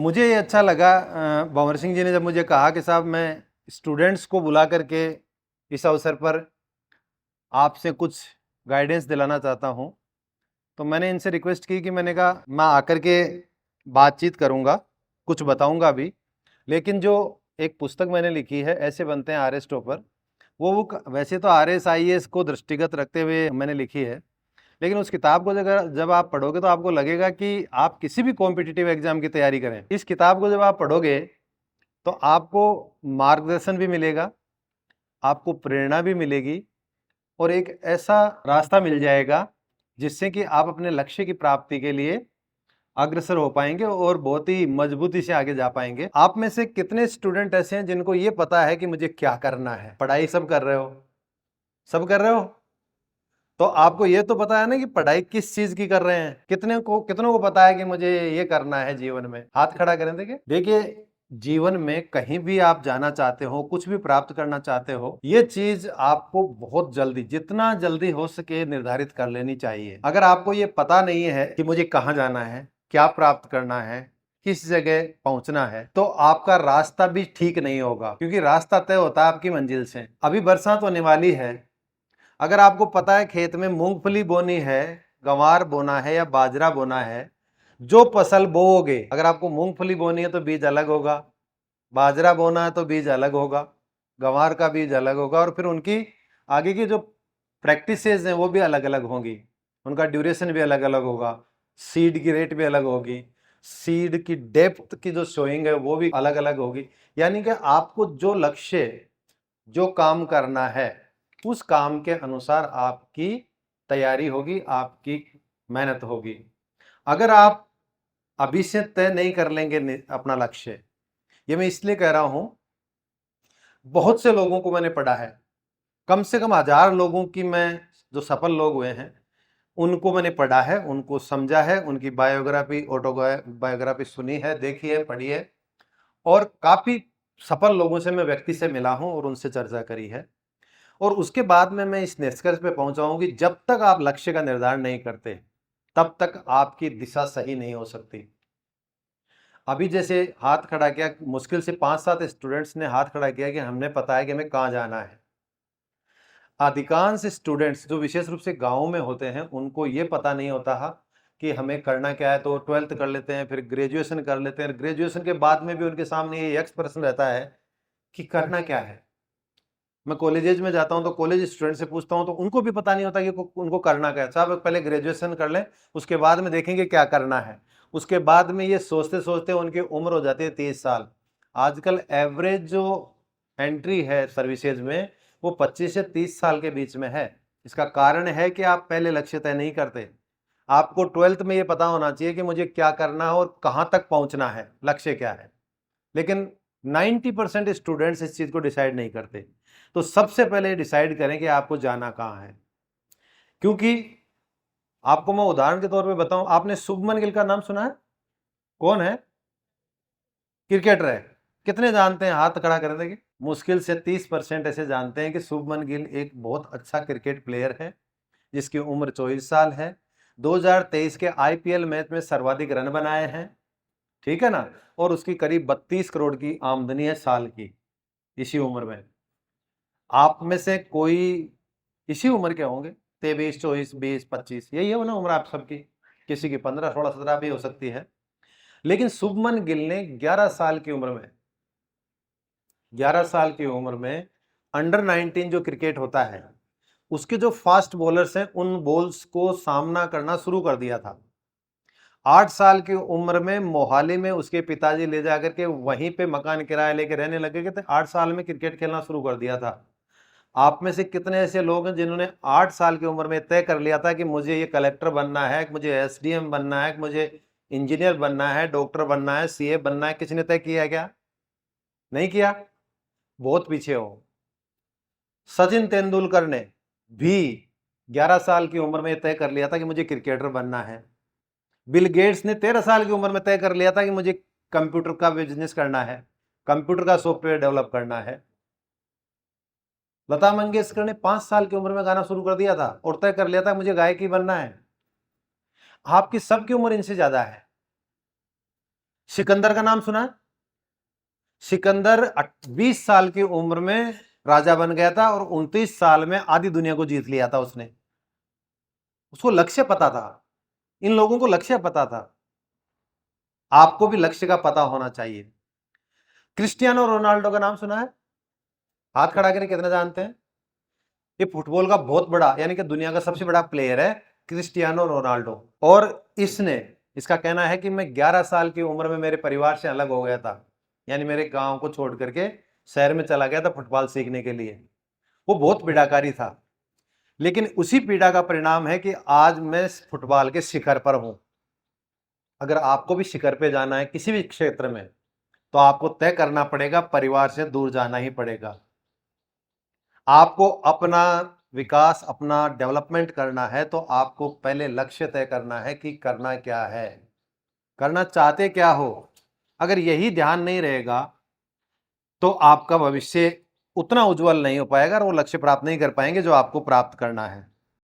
मुझे ये अच्छा लगा भंवर सिंह जी ने जब मुझे कहा कि साहब मैं स्टूडेंट्स को बुला करके इस अवसर पर आपसे कुछ गाइडेंस दिलाना चाहता हूँ। तो मैंने इनसे रिक्वेस्ट की कि मैंने कहा मैं आकर के बातचीत करूँगा, कुछ बताऊँगा भी। लेकिन जो एक पुस्तक मैंने लिखी है ऐसे बनते हैं आरएस टॉपर, वो वैसे तो आरएस आईएएस को दृष्टिगत रखते हुए मैंने लिखी है। लेकिन उस किताब को जब आप पढ़ोगे तो आपको लगेगा कि आप किसी भी कॉम्पिटिटिव एग्जाम की तैयारी करें, इस किताब को जब आप पढ़ोगे तो आपको मार्गदर्शन भी मिलेगा, आपको प्रेरणा भी मिलेगी और एक ऐसा रास्ता मिल जाएगा जिससे कि आप अपने लक्ष्य की प्राप्ति के लिए अग्रसर हो पाएंगे और बहुत ही मजबूती से आगे जा पाएंगे। आप में से कितने स्टूडेंट ऐसे हैं जिनको ये पता है कि मुझे क्या करना है? पढ़ाई सब कर रहे हो, सब कर रहे हो, तो आपको ये तो पता है ना कि पढ़ाई किस चीज की कर रहे हैं। कितनों को पता है कि मुझे ये करना है जीवन में? हाथ खड़ा करें। देखिए जीवन में कहीं भी आप जाना चाहते हो, कुछ भी प्राप्त करना चाहते हो, ये चीज आपको बहुत जल्दी, जितना जल्दी हो सके निर्धारित कर लेनी चाहिए। अगर आपको ये पता नहीं है कि मुझे कहाँ जाना है, क्या प्राप्त करना है, किस जगह पहुंचना है, तो आपका रास्ता भी ठीक नहीं होगा, क्योंकि रास्ता तय होता है आपकी मंजिल से। अभी बरसात होने वाली है, अगर आपको पता है खेत में मूंगफली बोनी है, गंवार बोना है या बाजरा बोना है, जो फसल बोओगे, अगर आपको मूंगफली बोनी है तो बीज अलग होगा, बाजरा बोना है तो बीज अलग होगा, गंवार का बीज अलग होगा, और फिर उनकी आगे की जो प्रैक्टिसेस हैं वो भी अलग अलग होंगी, उनका ड्यूरेशन भी अलग अलग होगा, सीड की रेट भी अलग होगी, सीड की डेप्थ की जो सोइंग है वो भी अलग अलग होगी। यानी कि आपको जो लक्ष्य, जो काम करना है, उस काम के अनुसार आपकी तैयारी होगी, आपकी मेहनत होगी। अगर आप अभी से तय नहीं कर लेंगे अपना लक्ष्य, ये मैं इसलिए कह रहा हूं, बहुत से लोगों को मैंने पढ़ा है, कम से कम 1000 लोगों की, मैं जो सफल लोग हुए हैं उनको मैंने पढ़ा है, उनको समझा है, उनकी बायोग्राफी, ऑटोबायोग्राफी सुनी है, देखी है, पढ़ी है, और काफी सफल लोगों से मैं व्यक्ति से मिला हूं और उनसे चर्चा करी है। और उसके बाद में मैं इस निष्कर्ष पे पहुंचा हूं कि जब तक आप लक्ष्य का निर्धारण नहीं करते तब तक आपकी दिशा सही नहीं हो सकती। अभी जैसे हाथ खड़ा किया, मुश्किल से 5-7 स्टूडेंट्स ने हाथ खड़ा किया कि हमने पता है कि हमें कहाँ जाना है। अधिकांश स्टूडेंट्स जो विशेष रूप से गाँव में होते हैं उनको ये पता नहीं होता है कि हमें करना क्या है, तो 12th कर लेते हैं, फिर ग्रेजुएशन कर लेते हैं। ग्रेजुएशन के बाद में भी उनके सामने ये यक्ष प्रश्न रहता है कि करना क्या है। मैं कॉलेजेज में जाता हूं तो कॉलेज स्टूडेंट से पूछता हूं तो उनको भी पता नहीं होता कि उनको करना क्या है। साहब पहले ग्रेजुएशन कर लें, उसके बाद में देखेंगे क्या करना है। उसके बाद में ये सोचते सोचते उनकी उम्र हो जाती है 30 साल। आजकल एवरेज जो एंट्री है सर्विसेज में वो 25 से 30 साल के बीच में है। इसका कारण है कि आप पहले लक्ष्य तय नहीं करते। आपको 12th में ये पता होना चाहिए कि मुझे क्या करना है और कहां तक पहुंचना है, लक्ष्य क्या है। लेकिन 90% स्टूडेंट्स इस चीज को डिसाइड नहीं करते। तो सबसे पहले डिसाइड करें कि आपको जाना कहां है। क्योंकि आपको मैं उदाहरण के तौर पे बताऊं, आपने शुभमन गिल का नाम सुना है? कौन है? क्रिकेटर है। कितने जानते हैं? हाथ खड़ा कर देंगे। मुश्किल से 30% ऐसे जानते हैं कि शुभमन गिल एक बहुत अच्छा क्रिकेट प्लेयर है जिसकी उम्र 24 साल है। 2023 के आईपीएल मैच में सर्वाधिक रन बनाए हैं, ठीक है ना, और उसकी करीब 32 करोड़ की आमदनी है साल की, इसी उम्र में। आप में से कोई इसी उम्र के होंगे, 23, 24, 20, 25, यही है ना उम्र आप सबकी। किसी की 15, 16, 17 भी हो सकती है। लेकिन शुभमन गिल ने 11 साल की उम्र में, 11 साल की उम्र में अंडर 19 जो क्रिकेट होता है उसके जो फास्ट बॉलर्स हैं उन बॉल्स को सामना करना शुरू कर दिया था। 8 साल की उम्र में मोहाली में उसके पिताजी ले जाकर के वहीं पे मकान किराया लेके रहने लगे थे। 8 साल में क्रिकेट खेलना शुरू कर दिया था। आप में से कितने ऐसे लोग हैं जिन्होंने 8 साल की उम्र में तय कर लिया था कि मुझे ये कलेक्टर बनना है, मुझे एसडीएम बनना है, मुझे इंजीनियर बनना है, डॉक्टर बनना है, सीए बनना है? किसी ने तय किया क्या? नहीं किया। बहुत पीछे हो। सचिन तेंदुलकर ने भी 11 साल की उम्र में तय कर लिया था कि मुझे क्रिकेटर बनना है। बिल गेट्स ने 13 साल की उम्र में तय कर लिया था कि मुझे कंप्यूटर का बिजनेस करना है, कंप्यूटर का सॉफ्टवेयर डेवलप करना है। लता मंगेशकर ने 5 साल की उम्र में गाना शुरू कर दिया था और तय कर लिया था मुझे गायकी बनना है। आपकी सबकी उम्र इनसे ज्यादा है। सिकंदर का नाम सुना? सिकंदर 20 साल की उम्र में राजा बन गया था और 29 साल में आधी दुनिया को जीत लिया था उसने। उसको लक्ष्य पता था, इन लोगों को लक्ष्य पता था। आपको भी लक्ष्य का पता होना चाहिए। क्रिस्टियानो रोनाल्डो का नाम सुना है? हाथ खड़ा करके कितना जानते हैं? ये फुटबॉल का बहुत बड़ा यानी कि दुनिया का सबसे बड़ा प्लेयर है क्रिस्टियानो रोनाल्डो। और इसका कहना है कि मैं 11 साल की उम्र में मेरे परिवार से अलग हो गया था, यानी मेरे गांव को छोड़ करके शहर में चला गया था फुटबॉल सीखने के लिए। वो बहुत पीड़ाकारी था, लेकिन उसी पीड़ा का परिणाम है कि आज मैं फुटबॉल के शिखर पर हूं। अगर आपको भी शिखर पे जाना है किसी भी क्षेत्र में, तो आपको तय करना पड़ेगा, परिवार से दूर जाना ही पड़ेगा। आपको अपना विकास, अपना डेवलपमेंट करना है तो आपको पहले लक्ष्य तय करना है कि करना क्या है, करना चाहते क्या हो। अगर यही ध्यान नहीं रहेगा तो आपका भविष्य उतना उज्जवल नहीं हो पाएगा और वो लक्ष्य प्राप्त नहीं कर पाएंगे जो आपको प्राप्त करना है।